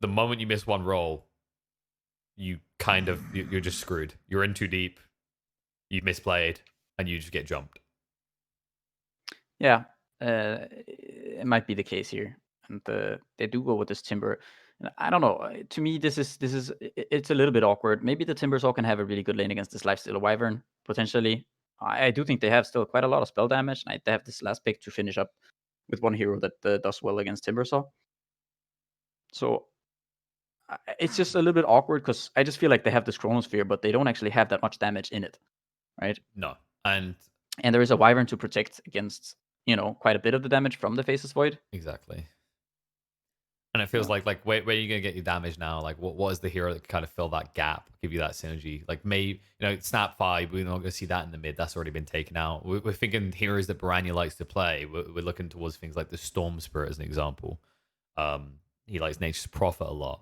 the moment you miss one roll, you're just screwed. You're in too deep. You misplayed, and you just get jumped. Yeah, it might be the case here, and they do go with this timber. And I don't know. To me, it's a little bit awkward. Maybe the Timbersaw can have a really good lane against this Lifestealer Wyvern potentially. I do think they have still quite a lot of spell damage, and they have this last pick to finish up with one hero that does well against Timbersaw. So it's just a little bit awkward because I just feel like they have this Chronosphere, but they don't actually have that much damage in it, right? No, and And there is a Wyvern to protect against, quite a bit of the damage from the Faceless Void. exactly. And it feels So like where are you gonna get your damage now? Like what is the hero that can kind of fill that gap, give you that synergy? Like maybe Snap 5, we're not gonna see that in the mid. That's already been taken out. We're thinking heroes that Baranya likes to play. We're looking towards things like the Storm Spirit as an example. He likes Nature's Prophet a lot.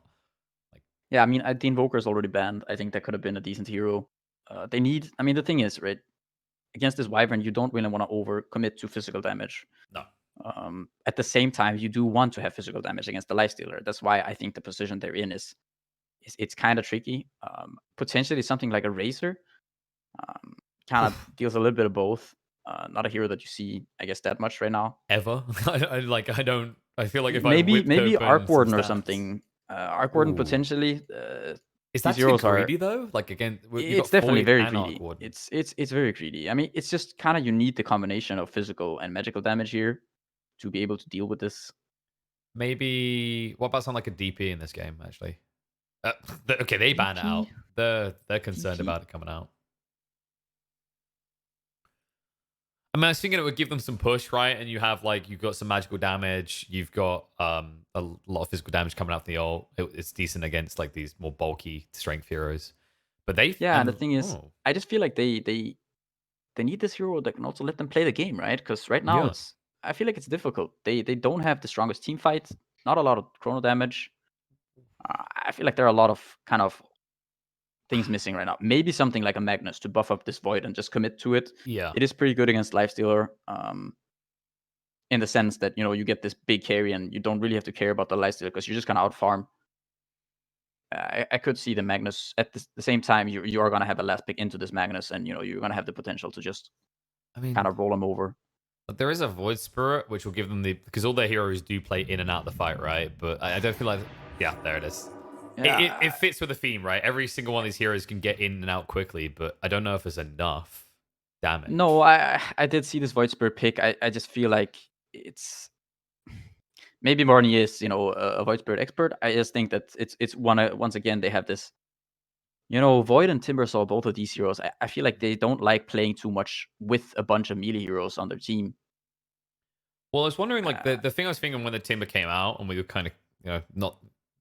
Like yeah, I mean, the Invoker is already banned. I think that could have been a decent hero. I mean, the thing is, right, against this Wyvern, you don't really want to overcommit to physical damage. no, At the same time, you do want to have physical damage against the Lifestealer. That's why I think the position they're in is it's kind of tricky. Potentially something like a Razor um, kind of deals a little bit of both. Not a hero that you see, I guess, that much right now. ever. I don't. I feel like if I whipped Maybe open Arc some Warden or stats, something. Arc Warden ooh, potentially. is These that too heroes are greedy though? Like again, you got It's definitely Void very and Arc greedy. Warden. It's very greedy. I mean, it's just kind of you need the combination of physical and magical damage here to be able to deal with this. Maybe what about something like a DP in this game? Actually, uh, okay, they ban it DP, out. They're concerned DP. about it coming out. I mean, I was thinking it would give them some push, right? And you've got some magical damage. You've got a lot of physical damage coming out from the ult. It's decent against like these more bulky strength heroes. But they Yeah, and the and thing is, oh I just feel like they need this hero that can also let them play the game, right? Because right now yeah, it's I feel like it's difficult. They don't have the strongest team fight. Not a lot of chrono damage. I feel like there are a lot of kind of things missing right now. Maybe something like a Magnus to buff up this void and just commit to it. yeah. It is pretty good against Lifestealer. In the sense that you get this big carry and you don't really have to care about the lifesteal because you're just gonna out farm. I could see the Magnus at the same time. You are gonna have a last pick into this Magnus, and you're gonna have the potential to just I kind mean, of roll him over. but there is a Void Spirit, which will give them because all their heroes do play in and out the fight, right? But I don't feel like, yeah, there it is. It Yeah, fits with the theme, right? Every single one of these heroes can get in and out quickly, but I don't know if it's enough no, damage. I did see this Void Spirit pick. I just feel like it's maybe Marnie is a Void Spirit expert. I just think that it's once again they have this. Void and Timbersaw, both of these heroes, I feel like they don't like playing too much with a bunch of melee heroes on their team. Well, I was wondering, like Uh, the thing I was thinking when the Timber came out, and we were kind of not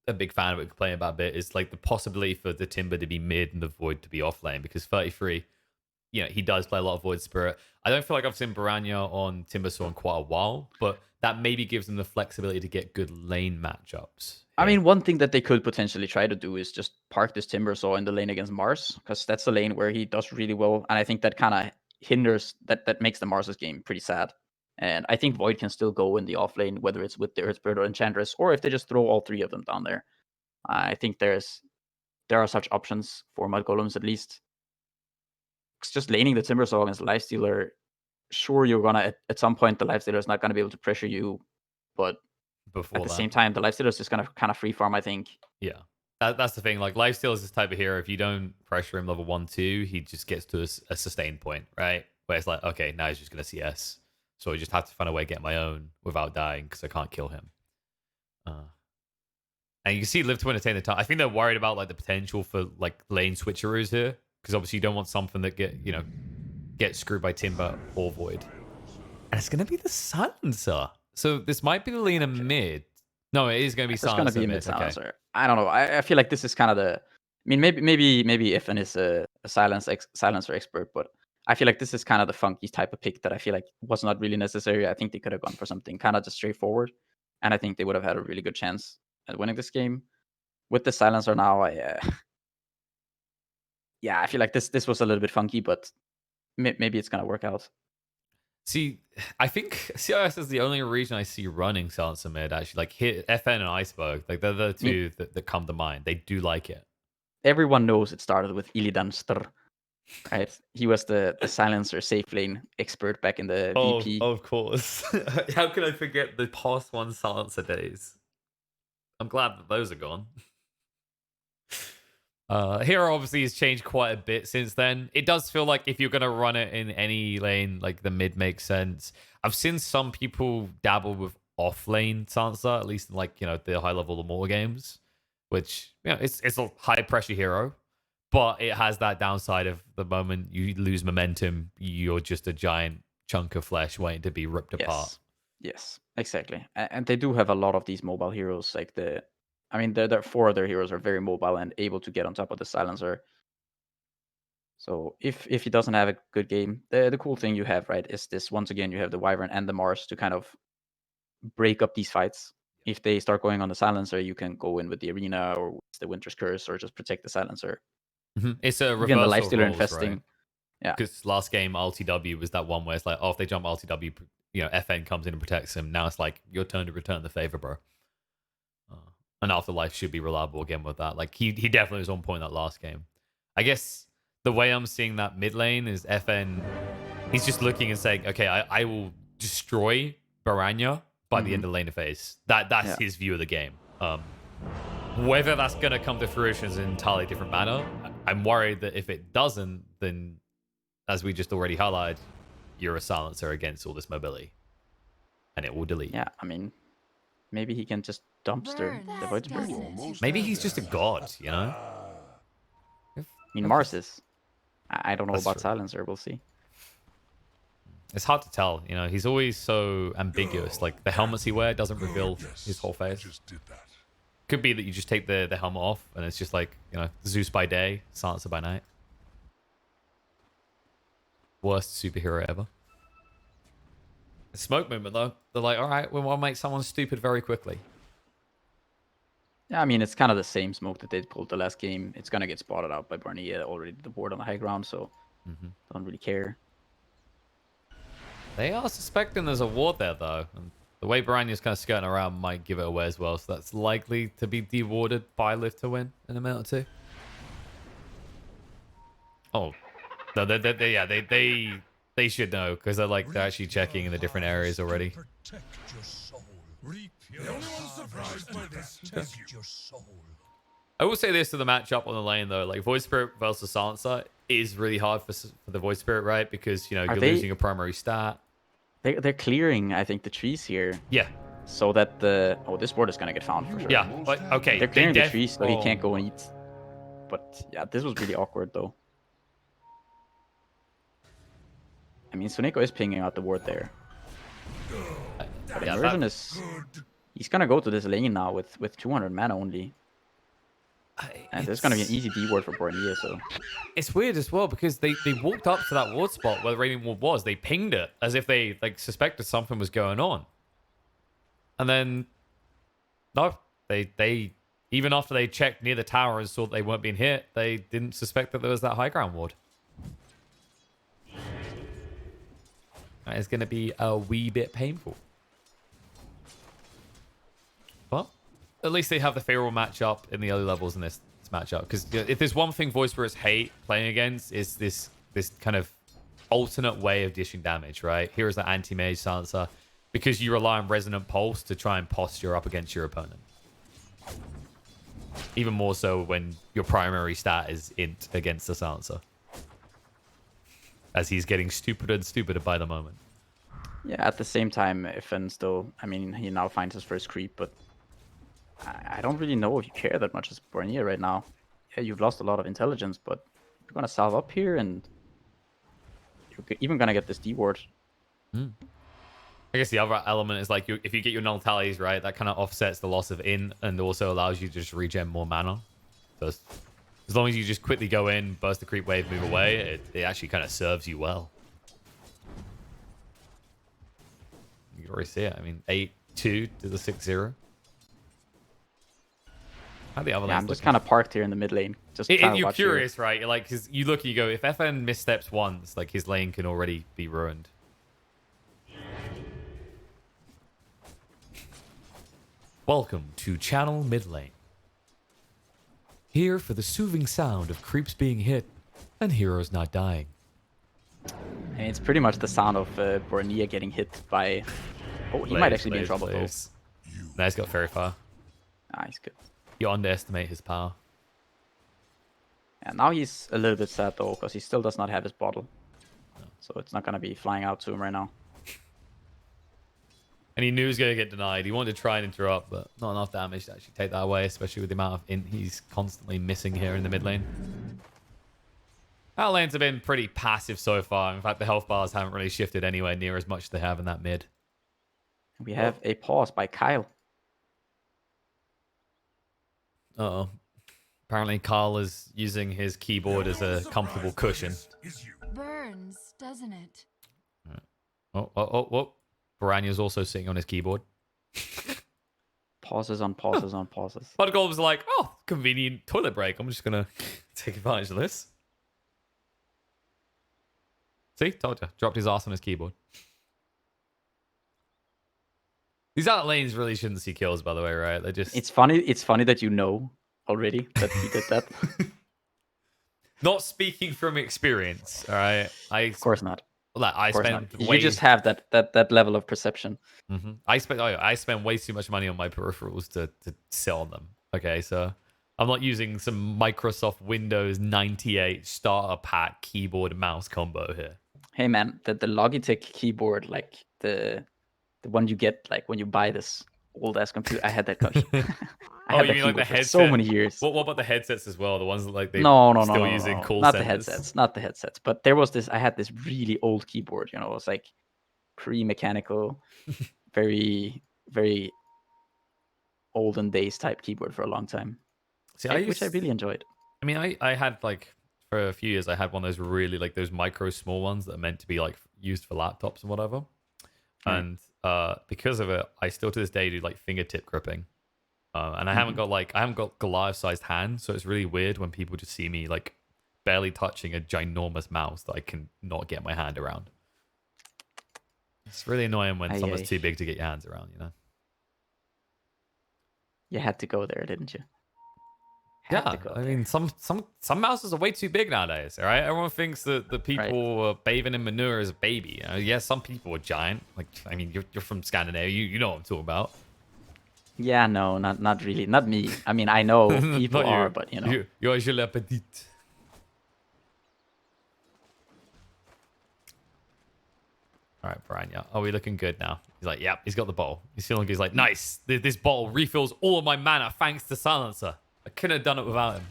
a big fan of it, complaining about a bit, is like the possibility for the Timber to be mid and the Void to be off lane because 33, he does play a lot of Void Spirit. I don't feel like I've seen Baranya on Timbersaw in quite a while, but that maybe gives them the flexibility to get good lane matchups I here. mean, one thing that they could potentially try to do is just park this Timbersaw in the lane against Mars, because that's the lane where he does really well, and I think that kind of hinders that makes the Mars's game pretty sad. And I think Void can still go in the off lane, whether it's with the Earth Spirit or Enchantress, or if they just throw all three of them down there. I think there are such options for mudgolems at least. It's just laning the Timbersaw against Lifestealer. Sure, you're gonna at some point the Lifestealer is not gonna be able to pressure you, but at Before the that, same time, the Lifestealer is just gonna kind of free farm. I think. yeah, that's the thing. Like Lifesteal is this type of hero. If you don't pressure him level 1, 2, he just gets to a sustained point, right? Where it's like, okay, now he's just gonna CS. So I just have to find a way to get my own without dying because I can't kill him. Uh, and you can see Live to entertain the time. I think they're worried about like the potential for like lane switcheroos here because obviously you don't want something that get screwed by Timber or Void. And it's gonna be the Silencer. So this might be the Lena mid. No, it is gonna be There's gonna Silencer be a mid mid. Okay. silencer. I don't know. I feel like this is kind of the. I mean, maybe Ifan is a silencer expert, but I feel like this is kind of the funky type of pick that I feel like was not really necessary. I think they could have gone for something kind of just straightforward, and I think they would have had a really good chance at winning this game. With the silencer now, yeah, I feel like this was a little bit funky, but maybe it's gonna work out. See, I think CIS is the only region I see running Silencer mid, actually. Like, hit FN and Iceberg. Like, they're the I mean, two that come to mind. They do like it. everyone knows it started with Illidan Str, right? He was the silencer safe lane expert back in the Oh, VP. of course. How can I forget the past one Silencer days? I'm glad that those are gone. Hero obviously has changed quite a bit since then. It does feel like if you're going to run it in any lane, like the mid makes sense. I've seen some people dabble with off lane Sansa, at least in like, the high level Immortal games, which, it's a high pressure hero, but it has that downside of the moment you lose momentum, you're just a giant chunk of flesh waiting to be ripped apart. Yes, exactly. And they do have a lot of these mobile heroes. Like I mean, their 4 of their heroes are very mobile and able to get on top of the silencer. So if he doesn't have a good game, the cool thing you have, right, is this, once again, you have the Wyvern and the Mars to kind of break up these fights. If they start going on the silencer, you can go in with the arena or with the Winter's Curse or just protect the silencer. It's a Even the reversal of lifestealer roles, infesting. right? Yeah. Because last game LTW was that one where it's like, oh, if they jump LTW, FN comes in and protects him. Now it's like your turn to return the favor, bro. And Afterlife should be reliable again with that. Like he definitely was on point that last game. I guess the way I'm seeing that mid lane is FN. He's just looking and saying, okay, I will destroy Baranya by the end of laner phase. That's his view of the game. Whether that's gonna come to fruition is an entirely different matter. I'm worried that if it doesn't, then as we just already highlighted, you're a silencer against all this mobility, and it will delete. Yeah, I mean, maybe he can just dumpster the Void Spirit. Maybe he's just a god, I mean, Mars is. I don't know That's about true. Silencer. We'll see. It's hard to tell. He's always so ambiguous. Like the helmets he wears doesn't reveal his whole face. Could be that you just take the helmet off and it's just like, Zeus by day, Silencer by night. Worst superhero ever. Smoke movement though. They're like, all right, we want to make someone stupid very quickly. Yeah, I mean, it's kind of the same smoke that they pulled the last game. It's going to get spotted out by Barnea, already the board on the high ground, so don't really care. They are suspecting there's a ward there, though. And the way Baranya's kind of skirting around might give it away as well, so that's likely to be dewarded by Lift to win in a minute or two. Oh. No, they should know, because they're actually checking in the different areas already. I will say this to the matchup on the lane though, like Void Spirit versus Silencer is really hard for the Void Spirit, right? Because you're losing a primary stat. They're clearing, I think, the trees here. Yeah. So that this board is gonna get found for sure. Yeah, but okay. They're clearing the trees so he can't go and eat. But yeah, this was really awkward though. I mean, Suneko is pinging out the ward there. But Inversion is... He's gonna go to this lane now with 200 mana only. And there's gonna be an easy D ward for Borneo, so... It's weird as well, because they walked up to that ward spot where the Radiant Ward was. They pinged it as if they suspected something was going on. And then... No, they even after they checked near the tower and saw that they weren't being hit, they didn't suspect that there was that high ground ward. That is going to be a wee bit painful. But at least they have the favorable matchup in the early levels in this matchup. Because if there's one thing Void Spirits hate playing against, is this kind of alternate way of dishing damage, right? Here is the anti-mage Silencer, because you rely on Resonant Pulse to try and posture up against your opponent. Even more so when your primary stat is int against the Silencer, as he's getting stupider and stupider by the moment. Yeah, at the same time, Ifan still... I mean, he now finds his first creep, but... I don't really know if you care that much as Borneo right now. Yeah, you've lost a lot of intelligence, but you're gonna salve up here, and... You're even gonna get this D ward. I guess the other element is like if you get your null tallies right, that kind of offsets the loss of in and also allows you to just regen more mana. So as long as you just quickly go in, burst the creep wave, move away, it actually kind of serves you well. You can already see it. I mean, 8-2 to the 6-0. How the other I'm just kind of parked here in the mid lane. Just you're curious, right? You're like, because you look, you go, if FN missteps once, like his lane can already be ruined. Welcome to Channel Mid Lane. Here for the soothing sound of creeps being hit and heroes not dying. And it's pretty much the sound of Bornea getting hit by... Oh, he might actually be in trouble, though. Nah, he's got very far. Ah, he's good. You underestimate his power. And now he's a little bit sad, though, because he still does not have his bottle. So it's not going to be flying out to him right now. And he knew he was going to get denied. He wanted to try and interrupt, but not enough damage to actually take that away, especially with the amount of int he's constantly missing here in the mid lane. Our lanes have been pretty passive so far. In fact, the health bars haven't really shifted anywhere near as much as they have in that mid. We have a pause by Kyle. Uh-oh. Apparently, Carl is using his keyboard as a comfortable cushion. Burns, doesn't it? Oh. Piranha's also sitting on his keyboard. Pauses on pauses on pauses. Mudgolem's like, oh, convenient toilet break. I'm just going to take advantage of this. See? Told you. Dropped his ass on his keyboard. These out lanes really shouldn't see kills, by the way, right? They're just... It's funny that you know already that he did that. Not speaking from experience, all right? Of course not. Like, I spend You just have that level of perception. Mm-hmm. I spend way too much money on my peripherals to sell them. Okay, so I'm not using some Microsoft Windows 98 starter pack keyboard and mouse combo here. Hey man, the Logitech keyboard, like the one you get like when you buy this old ass computer, I had that. I had you that mean like the for headset? so many years. What about the headsets as well? The ones that like they no, using call not centers? not the headsets. But there was this. I had this really old keyboard. You know, it was like pre-mechanical, very very olden days type keyboard for a long time. See, which I really enjoyed. I mean, I had like for a few years, I had one of those really like those micro small ones that are meant to be like used for laptops and whatever. And because of it, I still to this day do like fingertip gripping. And I haven't got Goliath-sized hands, so it's really weird when people just see me like barely touching a ginormous mouse that I can not get my hand around. It's really annoying when someone's too big to get your hands around, you know? You had to go there, didn't you? Yeah, I mean, some mouses are way too big nowadays, all right? Everyone thinks that the people are bathing in manure as a baby. Yes, some people are giant. Like, I mean, you're from Scandinavia. You know what I'm talking about. Yeah, no, not really. Not me. I mean, I know people are, but, you know. You're je la petite. All right, Brian, yeah. Are we looking good now? He's like, yep, he's got the bottle. He's feeling good. He's like, nice. This bottle refills all of my mana thanks to Silencer. I couldn't have done it without him.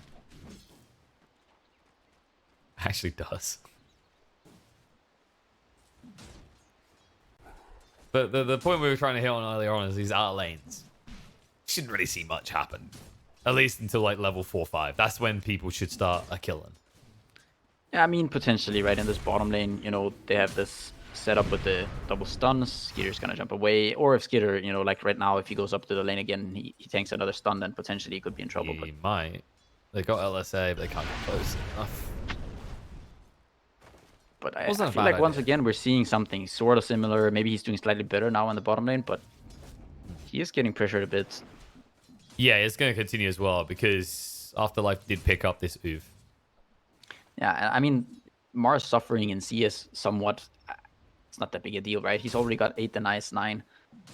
Actually does. But the point we were trying to hit on earlier on is these out lanes. Shouldn't really see much happen. At least until like level 4-5. That's when people should start a killing. Yeah, I mean, potentially, right in this bottom lane, you know, they have this setup with the double stuns. Skitter's gonna jump away. Or if Skitter, you know, like right now, if he goes up to the lane again, he tanks another stun, then potentially he could be in trouble. He might. They got LSA, but they can't get close enough. But I feel like once again, we're seeing something sort of similar. Maybe he's doing slightly better now in the bottom lane, but he is getting pressured a bit. Yeah, it's going to continue as well because Afterlife did pick up this Uv. Yeah, I mean, Mars suffering in CS somewhat. It's not that big a deal, right? He's already got 8 denies, 9.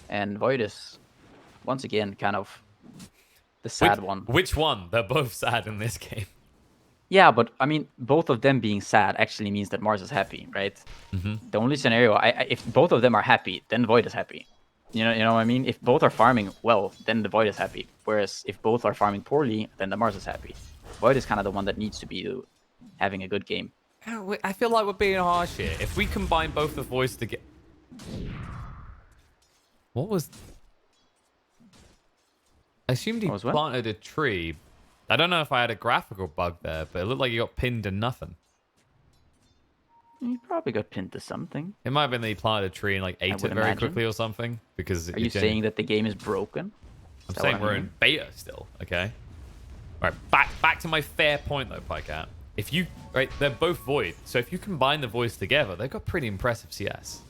And Void is, once again, kind of the sad one. Which one? They're both sad in this game. Yeah, but I mean, both of them being sad actually means that Mars is happy, right? Mm-hmm. The only scenario, if both of them are happy, then Void is happy. You know what I mean? If both are farming well, then the Void is happy. Whereas if both are farming poorly, then the Mars is happy. Void is kind of the one that needs to be having a good game. I feel like we're being harsh here. If we combine both the voice together... What was... I assumed he planted a tree. I don't know if I had a graphical bug there, but it looked like he got pinned to nothing. He probably got pinned to something. It might have been that he planted a tree and like ate it very quickly or something. Because are you saying that the game is broken? I'm saying we're in beta still, okay? All right, back to my fair point though, Pajkatt. If you, right, they're both Void. So if you combine the Voids together, they've got pretty impressive CS.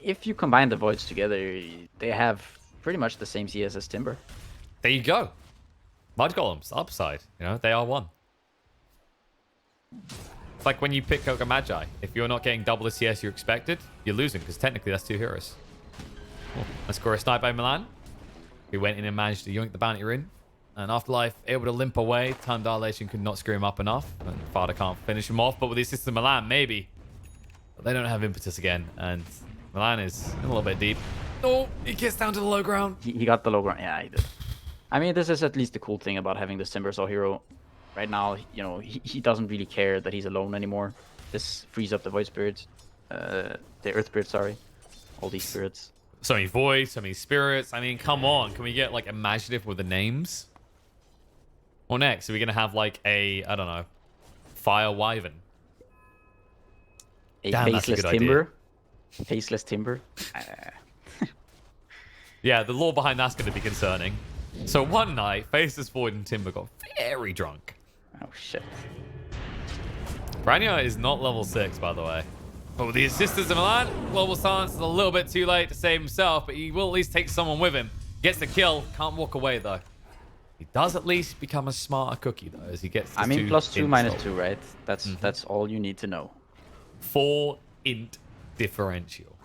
If you combine the Voids together, they have pretty much the same CS as Timber. There you go. Mudgolems, upside. You know, they are one. It's like when you pick Koga Magi. If you're not getting double the CS you expected, you're losing, because technically that's 2 heroes. Oh, let's score a snipe by Milan. We went in and managed to yoink the bounty in. And Afterlife able to limp away. Time dilation could not screw him up enough. And Father can't finish him off. But with the assist of Milan, maybe. But they don't have impetus again. And Milan is a little bit deep. Oh, he gets down to the low ground. He got the low ground. Yeah, he did. I mean, this is at least the cool thing about having this Timbersaw hero. Right now, you know, he doesn't really care that he's alone anymore. This frees up the Void Spirit. The Earth Spirit, sorry. All these spirits. So many voids, so many spirits. I mean, come on. Can we get, like, imaginative with the names? What next? Are we going to have, like, a, I don't know, Fire Wyvern? A Damn, faceless Timber. Faceless Timber. Yeah, the lore behind that's going to be concerning. So one night, Faceless Void and Timber got very drunk. Oh, shit. Branya is not level 6, by the way. But with the assistance of Milan, Global Silence is a little bit too late to save himself, but he will at least take someone with him. Gets the kill, can't walk away, though. He does at least become a smarter cookie, though, as he gets I mean, +2, -2, right? That's all you need to know. 4 int differential.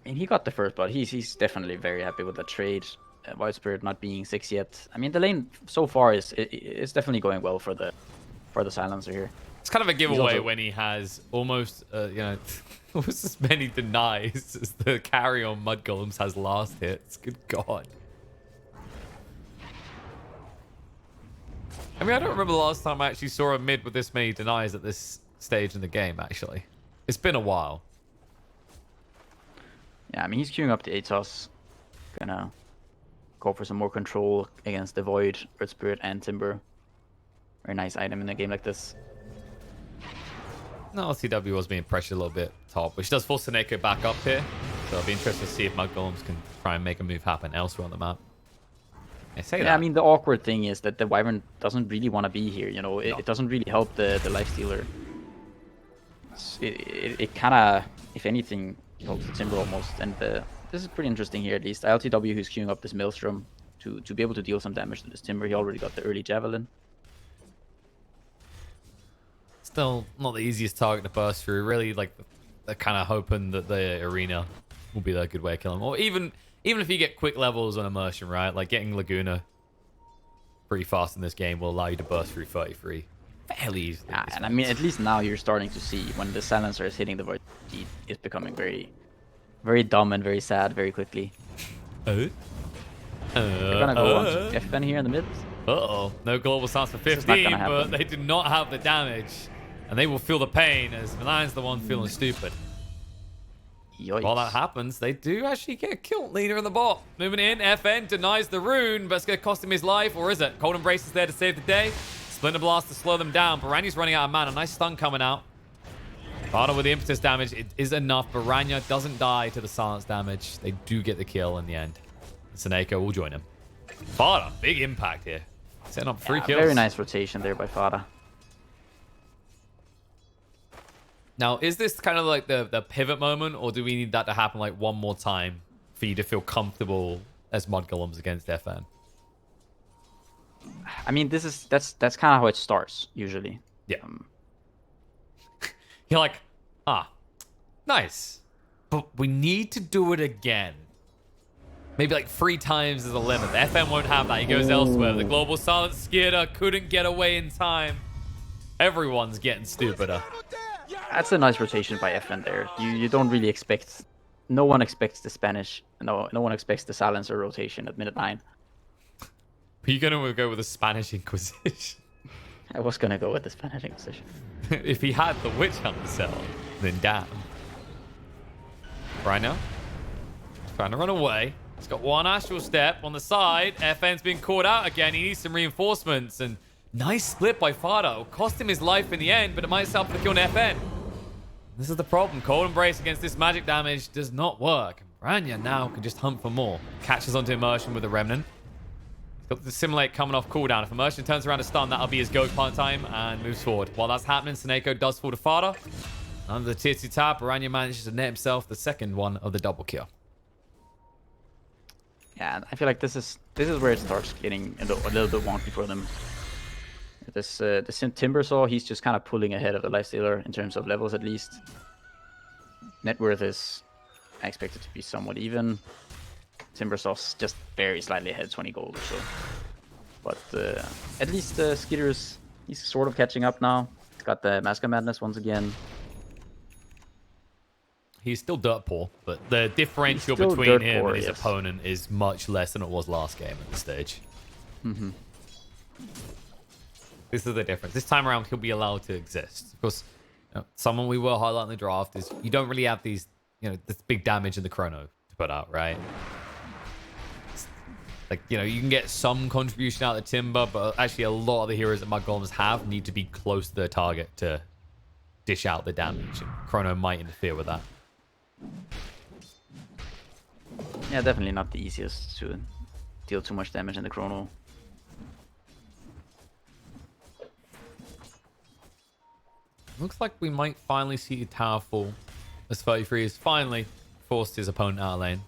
And he got the first blood. He's definitely very happy with the trade. White Spirit not being 6 yet. I mean, the lane so far is definitely going well for the silencer here. It's kind of a giveaway also... when he has almost, you know, almost as many denies as the carry on Mudgolems has last hits. Good God. I mean, I don't remember the last time I actually saw a mid with this many denies at this stage in the game, actually. It's been a while. Yeah, I mean, he's queuing up the Atos. Gonna go for some more control against the Void, Earth Spirit, and Timber. Very nice item in a game like this. No, LTW was being pressured a little bit top, which does force Seneko back up here. So it'll be interesting to see if Mudgolems can try and make a move happen elsewhere on the map. I mean, the awkward thing is that the Wyvern doesn't really want to be here, you know? It doesn't really help the lifestealer. It kind of, if anything, helps the Timber almost. And this is pretty interesting here, at least. LTW, who's queuing up this Maelstrom to be able to deal some damage to this Timber. He already got the early Javelin. Still not the easiest target to burst through. Really, like, they're kind of hoping that the arena will be a good way of killing him. Or even if you get quick levels on immersion, right? Like getting Laguna pretty fast in this game will allow you to burst through 33 fairly easily. Yeah, and I mean, at least now you're starting to see when the silencer is hitting the void, it's becoming very, very dumb and very sad very quickly. They're gonna go on to F-Ben here in the mid. Uh-oh. No global stance for 15, but they do not have the damage. And they will feel the pain as Milan's the one feeling stupid. Yikes. While that happens, they do actually get a kill. Leader in the bot. Moving in, FN denies the rune, but it's going to cost him his life, or is it? Cold Embrace is there to save the day. Splinter Blast to slow them down. Baranya's running out of mana. Nice stun coming out. Bardo with the impetus damage. It is enough. Baranya doesn't die to the silence damage. They do get the kill in the end. Seneko will join him. Fada, big impact here. Setting up 3 kills. Very nice rotation there by Fada. Now, is this kind of like the pivot moment, or do we need that to happen like one more time for you to feel comfortable as Mudgolems against FN? I mean, that's kind of how it starts usually. Yeah. You're like, nice, but we need to do it again. Maybe like 3 times is a limit. The FN won't have that. He goes elsewhere. The global silence Skirta couldn't get away in time. Everyone's getting stupider. That's a nice rotation by FN there. You don't really expect... No one expects the Spanish... No one expects the silencer rotation at minute 9. Are you going to go with the Spanish Inquisition? I was going to go with the Spanish Inquisition. If he had the Witch Hunter cell, then damn. Right now, trying to run away. He's got one astral step on the side. FN's been caught out again. He needs some reinforcements. And nice split by Fado. Cost him his life in the end, but it might help the kill on FN. This is the problem. Cold Embrace against this magic damage does not work. Branya now can just hunt for more. Catches onto Immersion with a Remnant. He's got the Simulate coming off cooldown. If Immersion turns around to stun, that'll be his go part time and moves forward. While that's happening, Seneko does fall to Fada. Under the tier 2 tap, Branya manages to net himself the second one of the double kill. Yeah, I feel like this is where it starts getting a little bit wonky for them. This Timbersaw, he's just kind of pulling ahead of the Lifestealer in terms of levels at least. Net worth is expected to be somewhat even. Timbersaw's just very slightly ahead, 20 gold or so. But at least Skitter's, he's sort of catching up now. He's got the Mask of Madness once again. He's still dirt poor, but the differential still between dirt him poor, and his yes. opponent is much less than it was last game at this stage. Mm-hmm. This is the difference. This time around, he'll be allowed to exist. Of course, someone we were highlighting in the draft is you don't really have these, this big damage in the chrono to put out, right? Like, you can get some contribution out of the Timber, but actually a lot of the heroes that mudgolems have need to be close to their target to dish out the damage. And chrono might interfere with that. Yeah, definitely not the easiest to deal too much damage in the chrono. Looks like we might finally see Tower fall as 33 has finally forced his opponent out of lane.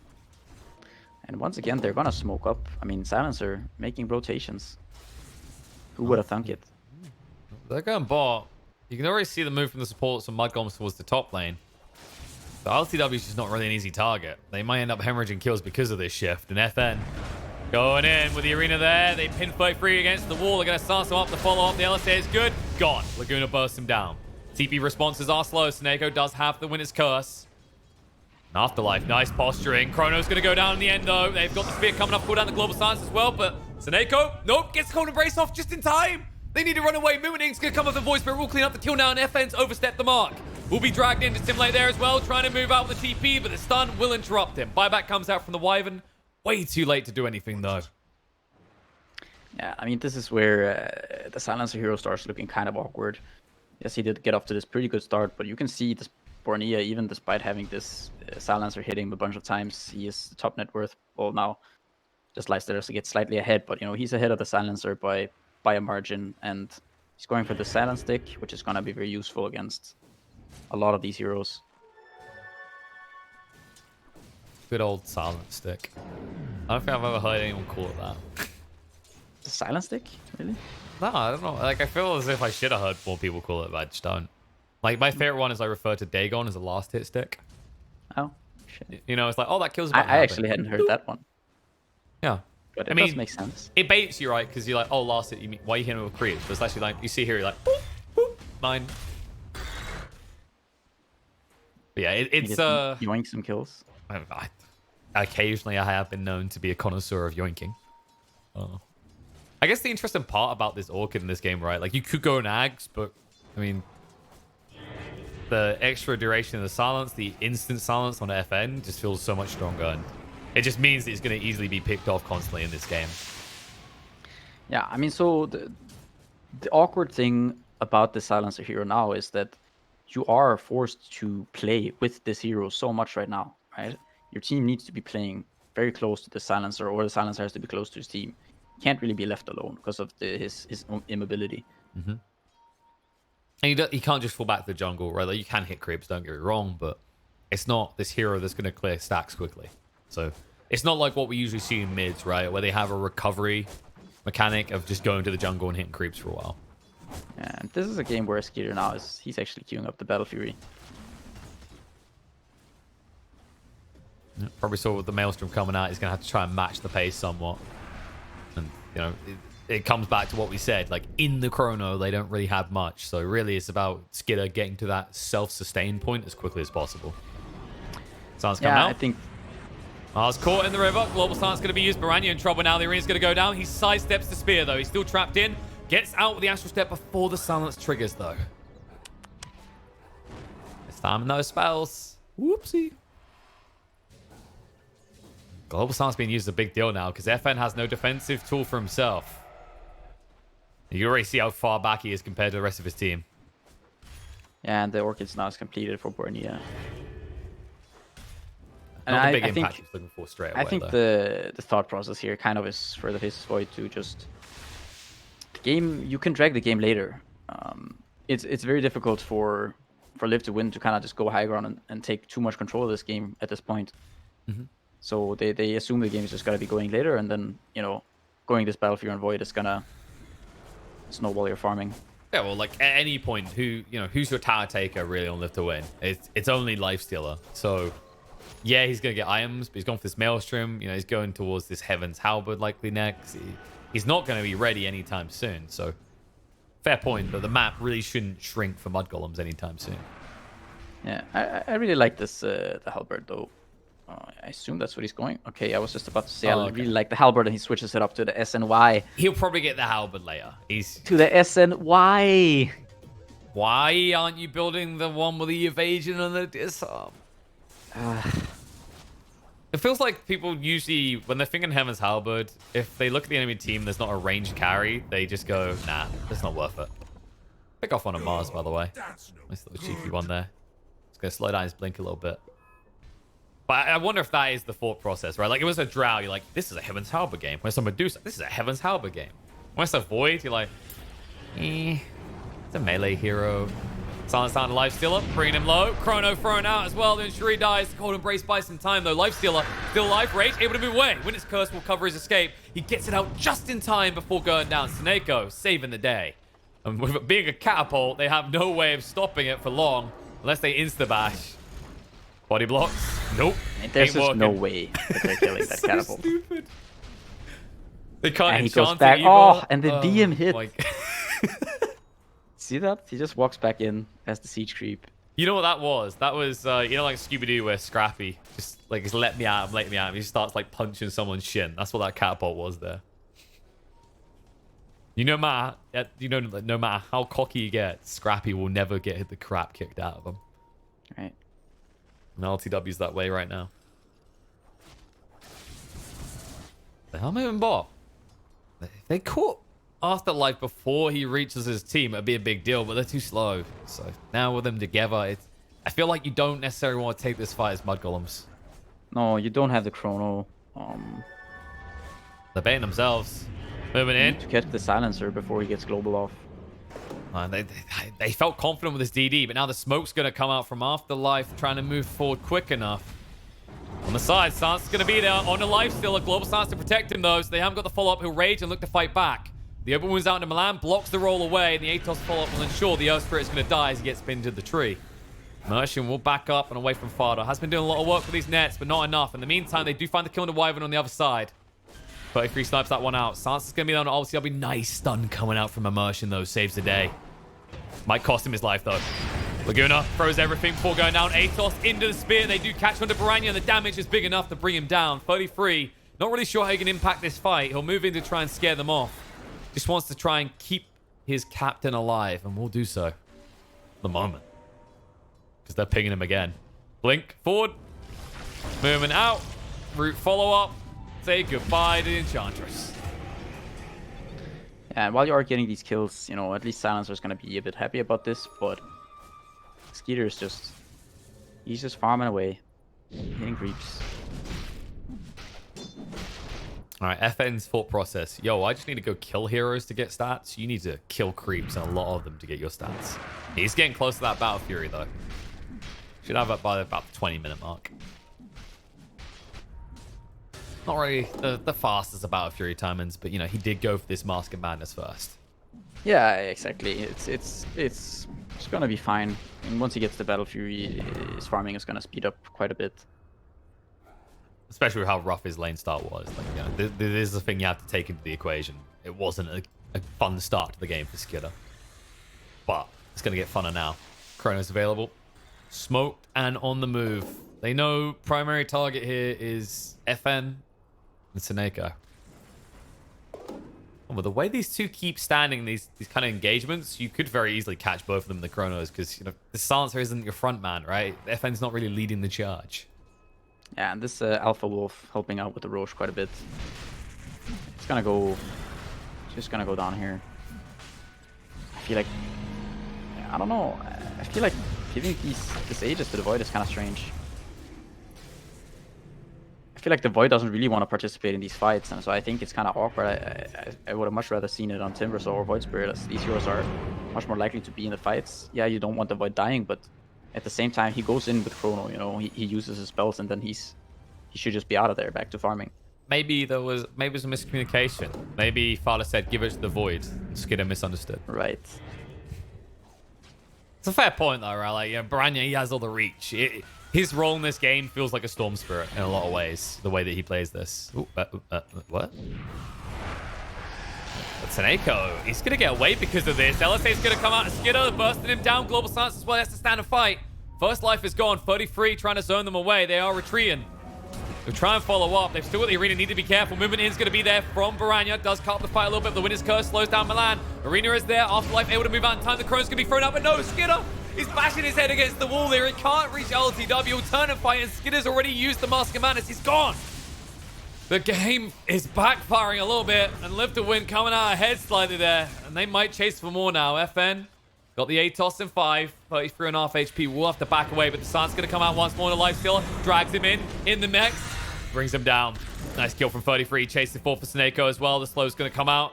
And once again, they're gonna smoke up. I mean, Silencer making rotations. Who would have thunk it? They're going bot. You can already see the move from the supports and mudgolems towards the top lane. The LTW is just not really an easy target. They might end up hemorrhaging kills because of this shift. And FN going in with the arena there. They pin 33 against the wall. They're going to start them up. The follow-up, the LSA is good. Gone. Laguna bursts him down. TP responses are slow. Snako does have the winner's curse. And Afterlife, nice posturing. Chrono's going to go down in the end, though. They've got the spear coming up, pull down the global silence as well. But Snako, nope, gets cold embrace off just in time. They need to run away. Moonin's going to come up with the voice, but we'll clean up the kill now. And FN's overstepped the mark. Will be dragged into Simulate there as well, trying to move out with the TP, but the stun will interrupt him. Buyback comes out from the Wyvern. Way too late to do anything, though. Yeah, I mean, this is where the Silencer hero starts looking kind of awkward. Yes, he did get off to this pretty good start, but you can see this Bornea, even despite having this Silencer hitting him a bunch of times, he is the top net worth. Well, now, just Lifestealer to get slightly ahead, but, he's ahead of the Silencer by a margin, and he's going for the Silence Stick, which is going to be very useful against a lot of these heroes. Good old Silent Stick. I don't think I've ever heard anyone call it that. The Silence Stick? Really? No, I don't know. Like, I feel as if I should have heard more people call it, but I just don't. Like, my favorite one is I refer to Dagon as a last hit stick. Oh, shit. It's like, oh, that kills. I actually hadn't heard that one. Yeah. But it does make sense. It baits you, right? Because you're like, oh, last hit, why are you hitting with creeps? But it's actually like, you see here, you're like, boop, boop, mine. But yeah, it's yoink some kills. Occasionally, I have been known to be a connoisseur of yoinking. I guess the interesting part about this Orchid in this game, right? Like, you could go in Ags, but I mean, the extra duration of the silence, the instant silence on FN, just feels so much stronger, and it just means that it's going to easily be picked off constantly in this game. Yeah, I mean, so the awkward thing about the Silencer hero now is that you are forced to play with this hero so much right now, right? Your team needs to be playing very close to the Silencer, or the Silencer has to be close to his team. Can't really be left alone because of his immobility. Mm-hmm. And he can't just fall back to the jungle, right? Like, you can hit creeps, don't get me wrong, but it's not this hero that's going to clear stacks quickly. So it's not like what we usually see in mids, right? Where they have a recovery mechanic of just going to the jungle and hitting creeps for a while. And this is a game where Skitter now he's actually queuing up the Battle Fury. Yeah, probably saw with the Maelstrom coming out, he's going to have to try and match the pace somewhat. And, it comes back to what we said. Like, in the chrono, they don't really have much. So really, it's about Skitter getting to that self-sustain point as quickly as possible. Sounds coming out. I think... Mars caught in the river. Global Silence going to be used. Baranya in trouble now. The arena's going to go down. He sidesteps the spear, though. He's still trapped in. Gets out with the Astral Step before the silence triggers, though. This time, no spells. Whoopsie. Global Silence being used is a big deal now because FN has no defensive tool for himself. You already see how far back he is compared to the rest of his team. Yeah, and the Orchids now is completed for Bornea. And Not the big impact he's looking for straight away. I think the thought process here kind of is for the His Void to just... The game, you can drag the game later. It's very difficult for Liv to win to kind of just go high ground and take too much control of this game at this point. Mm-hmm. So they assume the game is just gonna be going later, and then going this Battlefield and Void is gonna snowball your farming. Yeah, well, like at any point, who's your tower taker really on Live to Win? It's only Lifestealer. So yeah, he's gonna get items, but he's going for this Maelstrom. He's going towards this Heaven's Halberd likely next. He's not going to be ready anytime soon. So fair point, but the map really shouldn't shrink for mudgolems anytime soon. Yeah, I really like this the Halberd though. I assume that's what he's going. Okay, I was just about to say I really like the Halberd, and he switches it up to the SNY. He'll probably get the Halberd later. To the SNY. Why aren't you building the one with the evasion and the disarm? It feels like people usually, when they're thinking Heaven's Halberd, if they look at the enemy team, there's not a ranged carry, they just go, nah, it's not worth it. Pick off on a Mars, by the way. Nice little cheeky one there. It's going to slow down his blink a little bit. But I wonder if that is the thought process, right? Like, it was a Drow, you're like, this is a Heaven's Halberd game. When it's a Medusa, this is a Heaven's Halberd game. When it's a Void, you're like, it's a melee hero. Silence down to Lifestealer, bringing him low. Chrono thrown out as well, then Shuri dies. Cold Embrace buys some time though. Lifestealer still alive, Rage able to move away. Witness Curse will cover his escape. He gets it out just in time before going down. Seneko saving the day. And with it being a catapult, they have no way of stopping it for long unless they insta-bash. Body blocks? Nope. There's just no way that they're killing that catapult. Stupid. They can't and he enchant goes back. evil. Oh, and the DM hit. Like... See that? He just walks back in as the siege creep. You know what that was? That was, like Scooby-Doo where Scrappy just, like, just let me out. He just starts, like, punching someone's shin. That's what that catapult was there. No matter how cocky you get, Scrappy will never get the crap kicked out of him. Right. And LTW's that way right now. The hell moving bot? If they caught Afterlife before he reaches his team, it'd be a big deal, but they're too slow. So now with them together, I feel like you don't necessarily want to take this fight as mudgolems. No, you don't have the chrono. They're baiting themselves. Moving in. To get the silencer before he gets global off. They felt confident with this DD, but now the smoke's going to come out from Afterlife, trying to move forward quick enough. On the side, Stance is going to be there. On the life still, a global stance to protect him, though, so they haven't got the follow-up. He'll rage and look to fight back. The open wounds out into Milan, blocks the roll away, and the Atos follow-up will ensure the Earth Spirit is going to die as he gets pinned to the tree. Mercian will back up and away from Fardo. Has been doing a lot of work with these nets, but not enough. In the meantime, they do find the kill on the Wyvern on the other side. 33 snipes that one out. Sans is going to be there on ulti. That'll be nice stun coming out from Immersion, though. Saves the day. Might cost him his life, though. Laguna throws everything before going down. Atos into the spear. They do catch onto Baranya, and the damage is big enough to bring him down. 33. Not really sure how he can impact this fight. He'll move in to try and scare them off. Just wants to try and keep his captain alive, and will do so. At the moment. Because they're pinging him again. Blink forward. Movement out. Root follow-up. Say goodbye to the Enchantress. Yeah, and while you are getting these kills, at least Silencer's going to be a bit happy about this, but Skeeter is just... He's just farming away. Hitting creeps. Alright, FN's thought process. Yo, I just need to go kill heroes to get stats. You need to kill creeps and a lot of them to get your stats. He's getting close to that Battle Fury, though. Should have it by about the 20-minute mark. Not really the fastest Battle Fury timings, but, he did go for this Mask of Madness first. Yeah, exactly. It's going to be fine. And once he gets the Battle Fury, his farming is going to speed up quite a bit. Especially with how rough his lane start was. Like, this is the thing you have to take into the equation. It wasn't a fun start to the game for Skidder. But it's going to get funner now. Chrono's available. Smoked and on the move. They know primary target here is FN and Seneko. Well, the way these two keep standing these kind of engagements, you could very easily catch both of them in the Chronos because, the Silencer isn't your front man, right? FN's not really leading the charge. Yeah, and this Alpha Wolf helping out with the Roche quite a bit. It's gonna go... Just gonna go down here. I feel like... I don't know. I feel like giving this Aegis to the Void is kind of strange. I feel like the Void doesn't really want to participate in these fights, and so I think it's kind of awkward. I would have much rather seen it on Timbersaw or Void Spirit, as these heroes are much more likely to be in the fights. Yeah, you don't want the Void dying, but at the same time, he goes in with Chrono, he uses his spells, and then he's he should just be out of there, back to farming. Maybe it was a miscommunication. Maybe Father said, give it to the void. Skidder misunderstood. Right. It's a fair point, though, right? Like, Baranya, he has all the reach. His role in this game feels like a Storm Spirit in a lot of ways, the way that he plays this. Ooh, what? Taneko, he's going to get away because of this. LSA's going to come out and Skidder, bursting him down. Global Silence as well. He has to stand and fight. First life is gone. 33 trying to zone them away. They are retreating. They'll try and follow up. They've still got the arena. Need to be careful. Movement in is going to be there from Baranya. Does cut up the fight a little bit. The Winner's Curse slows down Milan. Arena is there. Afterlife able to move out in time. The Chrone's going to be thrown out, but no, Skidder. He's bashing his head against the wall there. He can't reach LTW. He'll turn and fight, and Skidder's already used the Mask of Madness. He's gone. The game is backfiring a little bit, and Live to Win coming out ahead slightly there. And they might chase for more now. FN got the Atos in 5, 33.5 HP. Will have to back away, but the Sun's going to come out once more. The Lifestealer drags him in the mech, brings him down. Nice kill from 33, chasing forward for Snako as well. The slow's going to come out,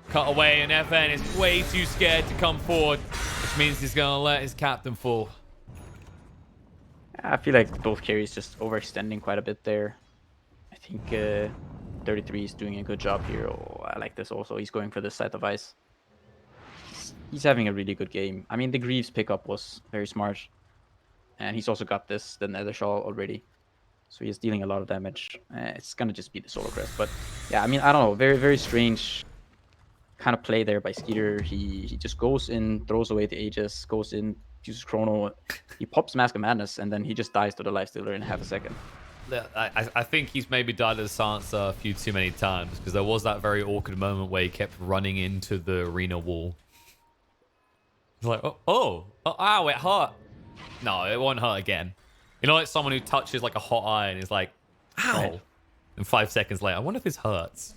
cut away, and FN is way too scared to come forward, which means he's going to let his captain fall. I feel like both carries just overextending quite a bit there. I think 33 is doing a good job here. Oh, I like this also. He's going for the Sight of Ice. He's having a really good game. I mean, the Greaves pickup was very smart. And he's also got the Nether Shawl already. So he's dealing a lot of damage. It's going to just be the Solar Crest. But yeah, I mean, I don't know. Very, very strange kind of play there by Skeeter. He just goes in, throws away the Aegis, goes in, uses Chrono. He pops Mask of Madness, and then he just dies to the Lifestealer in half a second. I think he's maybe died to the silencer a few too many times, because there was that very awkward moment where he kept running into the arena wall. He's like, oh, ow, it hurt. No, it won't hurt again. You know, like someone who touches like a hot iron is like, ow. Right. And 5 seconds later, I wonder if this hurts.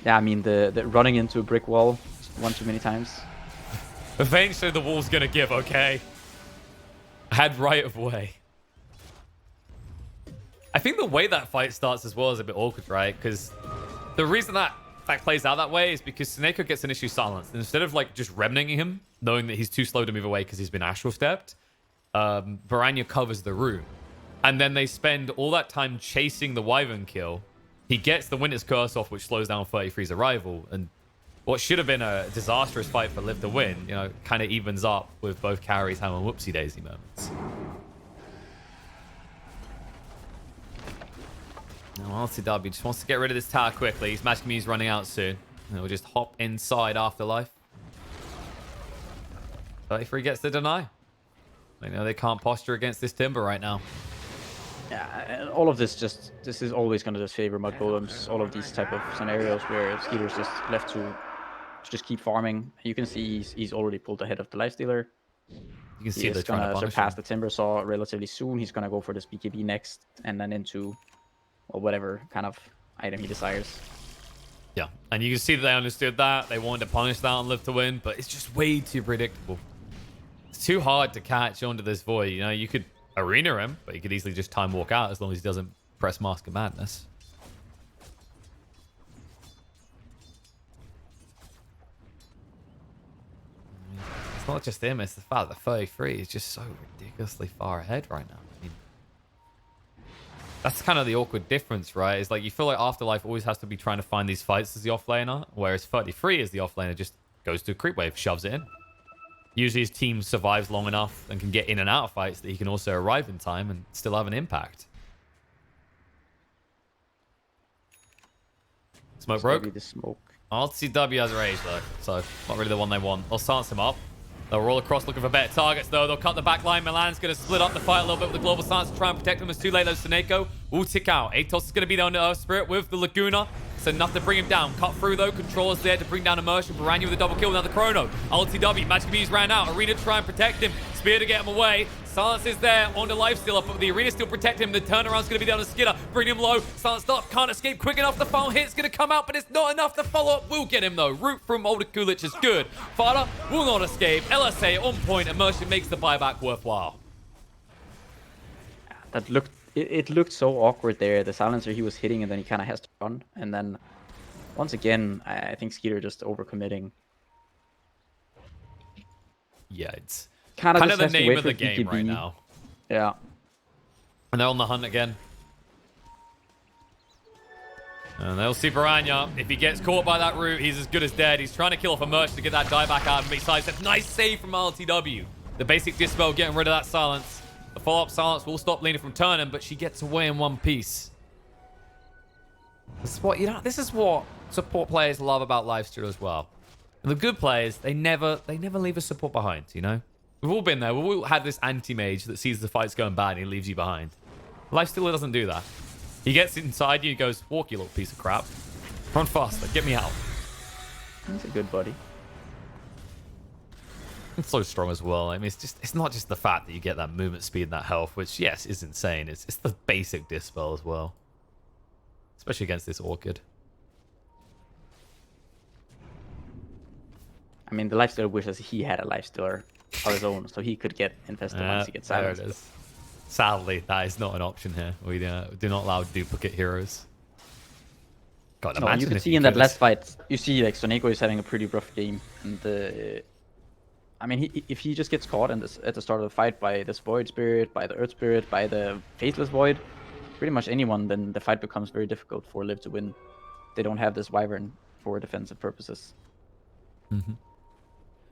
Yeah, I mean, the running into a brick wall one too many times. Eventually the wall's going to give, okay? I had right of way. I think the way that fight starts as well is a bit awkward, right? Because the reason that fact plays out that way is because Snako gets an issue silenced. And instead of like just remnanting him, knowing that he's too slow to move away because he's been astral stepped, Baranya covers the room. And then they spend all that time chasing the Wyvern kill. He gets the Winter's Curse off, which slows down 33's arrival. And what should have been a disastrous fight for Live to Win, you know, kind of evens up with both carries having whoopsie daisy moments. Now, LCW just wants to get rid of this tower quickly. His Magic Muse running out soon. And we'll just hop inside Afterlife. 33 gets the deny. They know they can't posture against this Timber right now. Yeah, and all of this is always going to just favor mudgolems. All of these type of scenarios where Skeeter's just left to just keep farming. You can see he's already pulled ahead of the Lifestealer. You can see he's going to surpass the Timber Saw relatively soon. He's going to go for this BKB next, and then into, well, whatever kind of item he desires. Yeah, and you can see that they understood that. They wanted to punish that and Live to Win, but it's just way too predictable. It's too hard to catch onto this Void. You know, you could arena him, but you could easily just time walk out as long as he doesn't press Mask of Madness. It's not just him, it's the fact that 33 is just so ridiculously far ahead right now. I mean, that's kind of the awkward difference, right? It's like you feel like Afterlife always has to be trying to find these fights as the offlaner, whereas 33 as the offlaner just goes to a creep wave, shoves it in. Usually his team survives long enough and can get in and out of fights that he can also arrive in time and still have an impact. Smoke broke. The smoke. RCW has rage though, so not really the one they want. They'll silence him up. They'll roll across looking for better targets though. They'll cut the back line. Milan's going to split up the fight a little bit with the global silence to try and protect them. It's too late though. Snako will tick out. Atos is going to be there on the Earth Spirit with the Laguna. So enough to bring him down. Cut through though. Controller's there to bring down Immersion. Baranya with a double kill. Now the Chrono. LTW. Magic Muse ran out. Arena to try and protect him. Spear to get him away. Silence is there on the Lifestealer, but the Arena still protect him. The turnaround's going to be down to Skidder. Bring him low. Silence up. Can't escape quick enough. The final hit's going to come out, but it's not enough to follow up. We'll get him though. Root from Older Kulich is good. Fada will not escape. LSA on point. Immersion makes the buyback worthwhile. That looked... It looked so awkward there. The silencer he was hitting, and then he kind of has to run. And then, once again, I think Skeeter just overcommitting. Yeah, it's kind of the name of the game BKB. right now. Yeah. And they're on the hunt again. And they'll see Piranha. If he gets caught by that root, he's as good as dead. He's trying to kill off a merchant to get that die back out of him. Besides, that nice save from LTW. The basic dispel getting rid of that silence. The follow-up silence will stop Lena from turning, but she gets away in one piece. This is what, this is what support players love about Lifesteal as well. And the good players, they never leave a support behind, you know? We've all been there. We've all had this anti-mage that sees the fights going bad and he leaves you behind. Lifestealer doesn't do that. He gets inside you and goes, walk, you little piece of crap. Run faster. Get me out. He's a good buddy. It's so strong as well. I mean, it's not just the fact that you get that movement speed and that health, which, yes, is insane. It's the basic dispel as well. Especially against this Orchid. I mean, the Lifestealer wishes he had a Lifestealer of his own, so he could get infested once he gets silenced. There it is. Sadly, that is not an option here. We do not allow duplicate heroes. God, No, you could see in that last fight, you see like Soneko is having a pretty rough game, and I mean, if he just gets caught at the start of the fight by this Void Spirit, by the Earth Spirit, by the Faithless Void, pretty much anyone, then the fight becomes very difficult for Liv to win. They don't have this Wyvern for defensive purposes. Mm-hmm.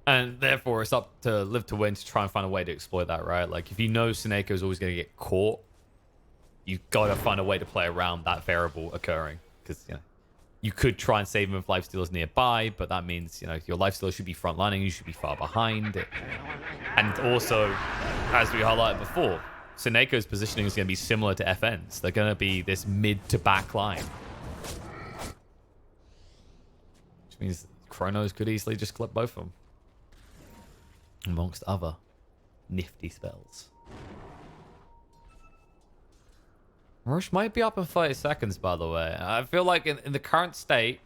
And therefore, it's up to Liv to win to try and find a way to exploit that, right? Like, if you know Soneko is always going to get caught, you got to find a way to play around that variable occurring. Because, you could try and save him if Lifestealer's nearby, but that means, your Lifestealer should be frontlining, you should be far behind. And also, as we highlighted before, Soneko's positioning is going to be similar to FN's. They're going to be this mid to back line. Which means Chronos could easily just clip both of them. Amongst other nifty spells. Rush might be up in 30 seconds, by the way. I feel like in the current state,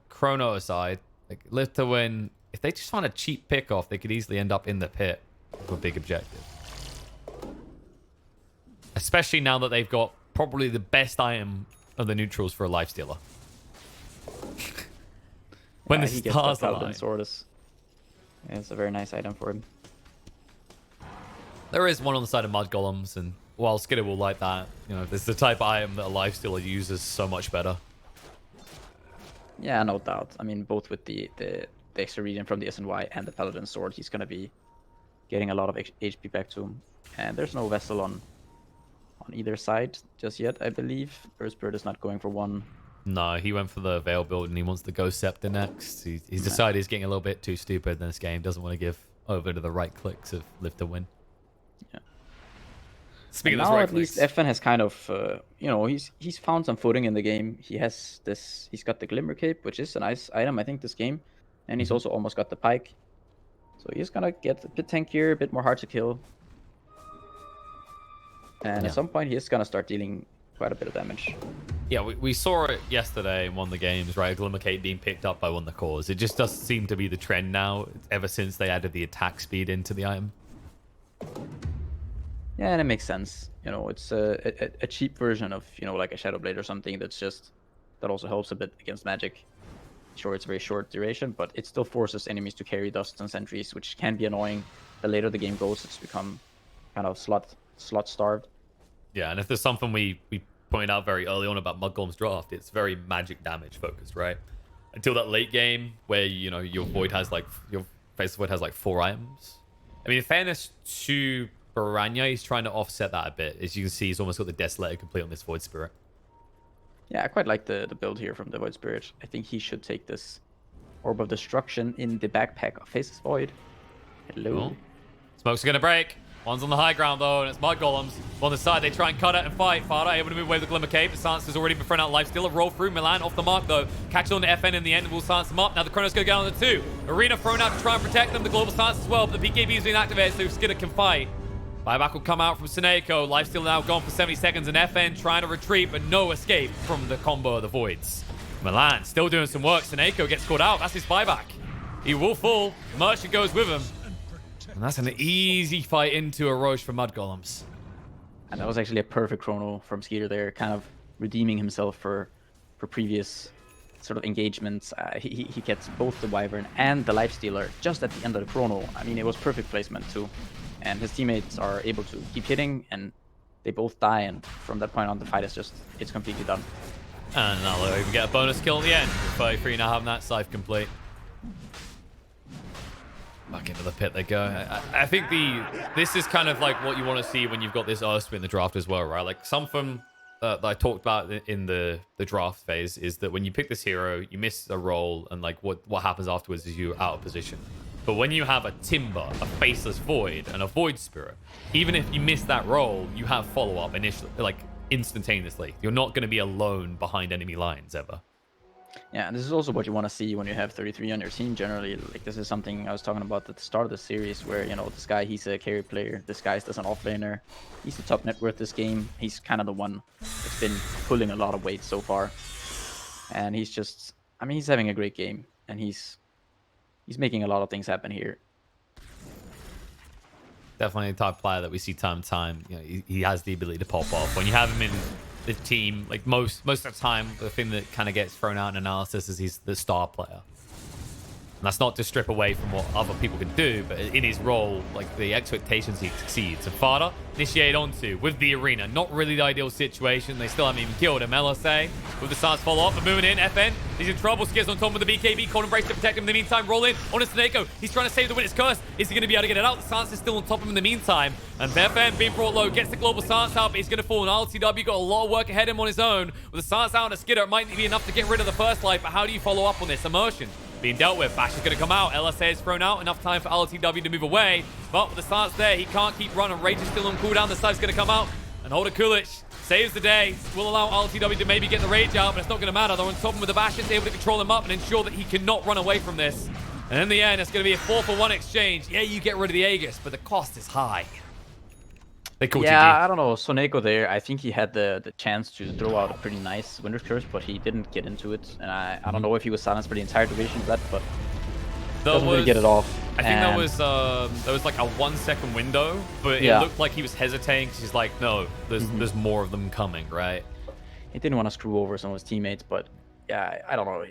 Chrono aside, like Live to win, if they just find a cheap pick off, they could easily end up in the pit with a big objective. Especially now that they've got probably the best item of the neutrals for a Lifestealer. When the stars align. Yeah, it's a very nice item for him. There is one on the side of mudgolems, and while Skidder will like that, this is the type of item that a Lifestealer uses so much better. Yeah, no doubt. I mean, both with the extra regen from the SNY and the Paladin Sword, he's going to be getting a lot of HP back to him. And there's no Vessel on either side just yet, I believe. Earth Spirit is not going for one. No, he went for the Veil build and he wants to go Scepter next. He's decided he's getting a little bit too stupid in this game. Doesn't want to give over to the right clicks of Live to win. Yeah. Speaking of this right at least FN has kind of, he's found some footing in the game. He's got the Glimmer Cape, which is a nice item, I think, this game. And he's also almost got the Pike. So he's going to get a bit tankier, a bit more hard to kill. And at some point, he's going to start dealing quite a bit of damage. Yeah, we saw it yesterday in one of the games, right? Glimmer Cape being picked up by one of the cores. It just does seem to be the trend now, ever since they added the attack speed into the item. Yeah, and it makes sense. It's a cheap version of, like a Shadow Blade or something that also helps a bit against magic. Sure, it's very short duration, but it still forces enemies to carry dusts and sentries, which can be annoying. The later the game goes, it's become kind of slot starved. Yeah, and if there's something we pointed out very early on about Mudgolem's draft, it's very magic damage focused, right? Until that late game where your Void has your face Void has 4 items. I mean, in fairness to Piranha, he's trying to offset that a bit. As you can see, he's almost got the Desolator complete on this Void Spirit. Yeah, I quite like the build here from the Void Spirit. I think he should take this Orb of Destruction in the backpack of Faceless Void. Hello. Cool. Smoke's gonna break. One's on the high ground though, and it's Mudgolems. On the side, they try and cut it and fight. Farah able to move away with the Glimmer Cape. The Silence has already been thrown out. Lifestealer roll through. Milan off the mark though. Catches on to FN in the end and will silence them up. Now the Chronos go down to 2. Arena thrown out to try and protect them. The Global Silence as well, but the BKB is being activated so Skidder can fight. Buyback will come out from Soneko. Lifestealer now gone for 70 seconds, and FN trying to retreat, but no escape from the combo of the Voids. Milan still doing some work. Soneko gets caught out. That's his buyback. He will fall. Merchant goes with him. And that's an easy fight into a Roche for Mudgolems. And that was actually a perfect chrono from Skeeter there, kind of redeeming himself for previous sort of engagements. He gets both the Wyvern and the Lifestealer just at the end of the chrono. I mean, it was perfect placement too. And his teammates are able to keep hitting and they both die, and from that point on, the fight is just, it's completely done. And now they'll even get a bonus kill at the end. 33 now having that scythe complete. Back into the pit they go. I think this is kind of like what you want to see when you've got this Ursp in the draft as well, right? Like something that I talked about in the draft phase is that when you pick this hero, you miss a roll, and like what happens afterwards is you're out of position. But when you have a Timber, a Faceless Void, and a Void Spirit, even if you miss that roll, you have follow-up initially, like instantaneously. You're not going to be alone behind enemy lines ever. Yeah, and this is also what you want to see when you have 33 on your team generally. Like, this is something I was talking about at the start of the series where, you know, this guy, he's a carry player. This guy's just an offlaner. He's the top net worth this game. He's kind of the one that's been pulling a lot of weight so far. And he's just, I mean, he's having a great game. And he's making a lot of things happen here. Definitely a type of player that we see time to time. You know, he has the ability to pop off. When you have him in the team, like most of the time, the thing that kind of gets thrown out in analysis is he's the star player. And that's not to strip away from what other people can do, but in his role, like the expectations he exceeds. And Fada initiate onto with the arena. Not really the ideal situation. They still haven't even killed him. LSA with the stance follow up and moving in. FN, he's in trouble. Skiz on top with the BKB. Cold Embrace to protect him in the meantime. Roll in on a Snako. He's trying to save the Witness Curse. Is he going to be able to get it out? The stance is still on top of him in the meantime. And FN being brought low, gets the global stance out, but he's going to fall. And RLTW got a lot of work ahead of him on his own. With the stance out and a Skidder, it might be enough to get rid of the first life, but how do you follow up on this? Immersion being dealt with. Bash is going to come out. LSA is thrown out. Enough time for LTW to move away. But with the stance there, he can't keep running. Rage is still on cooldown. The side's going to come out. And Holder Kulich saves the day. Will allow LTW to maybe get the Rage out, but it's not going to matter. They're on top of him with the Bash. It's able to control him up and ensure that he cannot run away from this. And in the end, it's going to be a 4-for-1 exchange. Yeah, you get rid of the Aegis, but the cost is high. They called Yeah, GG. I don't know. Soneko there, I think he had the chance to throw out a pretty nice Winter's Curse, but he didn't get into it. And I don't know if he was silenced for the entire duration of that, but doesn't really get it off. I think there was like a 1 second window, but it looked like he was hesitating because he's like, no, there's more of them coming, right? He didn't want to screw over some of his teammates, but yeah, I don't know.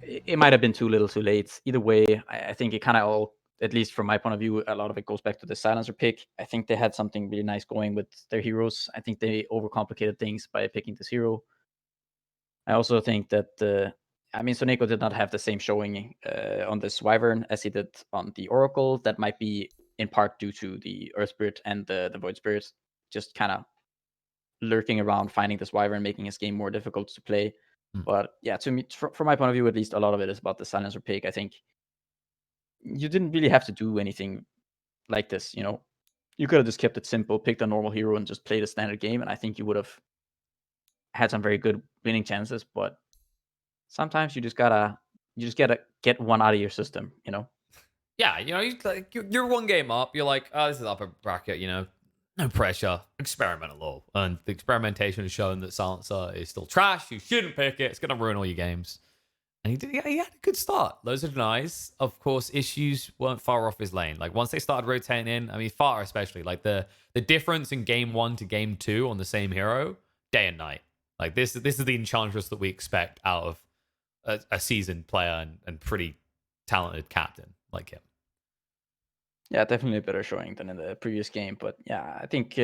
It might have been too little too late. Either way, I think it kind of all, at least from my point of view, a lot of it goes back to the silencer pick. I think they had something really nice going with their heroes. I think they overcomplicated things by picking this hero. I also think that, I mean, Soneko did not have the same showing on this Wyvern as he did on the Oracle. That might be in part due to the Earth Spirit and the Void Spirit just kind of lurking around, finding this Wyvern, making his game more difficult to play. But yeah, to me, from my point of view, at least, a lot of it is about the silencer pick. I think you didn't really have to do anything like this, you know. You could have just kept it simple, picked a normal hero, and just played a standard game, and I think you would have had some very good winning chances. But sometimes you just gotta get one out of your system, you know. Yeah, you know, you're 1 game up. You're like, oh, this is upper bracket, you know. No pressure. Experiment a little. And the experimentation has shown that Silencer is still trash. You shouldn't pick it. It's going to ruin all your games. And he had a good start. Loads of denies. Of course, issues weren't far off his lane. Like, once they started rotating in, I mean, Far especially, like, the difference in game 1 to game 2 on the same hero, day and night. Like, this is the Enchantress that we expect out of a seasoned player and pretty talented captain like him. Yeah, definitely a better showing than in the previous game. But yeah, I think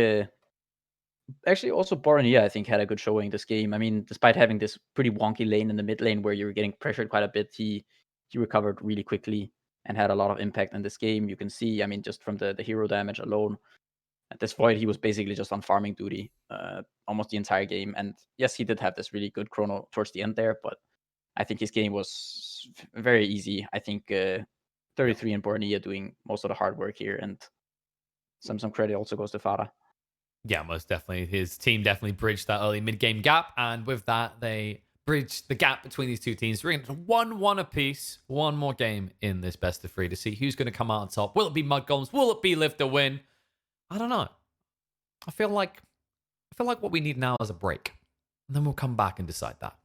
actually also Borania, I think, had a good showing this game. I mean, despite having this pretty wonky lane in the mid lane where you were getting pressured quite a bit, he recovered really quickly and had a lot of impact in this game. You can see, I mean, just from the hero damage alone, at this Void, he was basically just on farming duty almost the entire game. And yes, he did have this really good chrono towards the end there, but I think his game was very easy. I think 33 and Bornia doing most of the hard work here, and some credit also goes to Fada. Yeah, most definitely. His team definitely bridged that early mid-game gap, and with that, they bridged the gap between these two teams. We're going to 1-1 apiece. 1 more game in this best of 3 to see who's going to come out on top. Will it be mudgolems? Will it be Live to win? I don't know. I feel like what we need now is a break, and then we'll come back and decide that.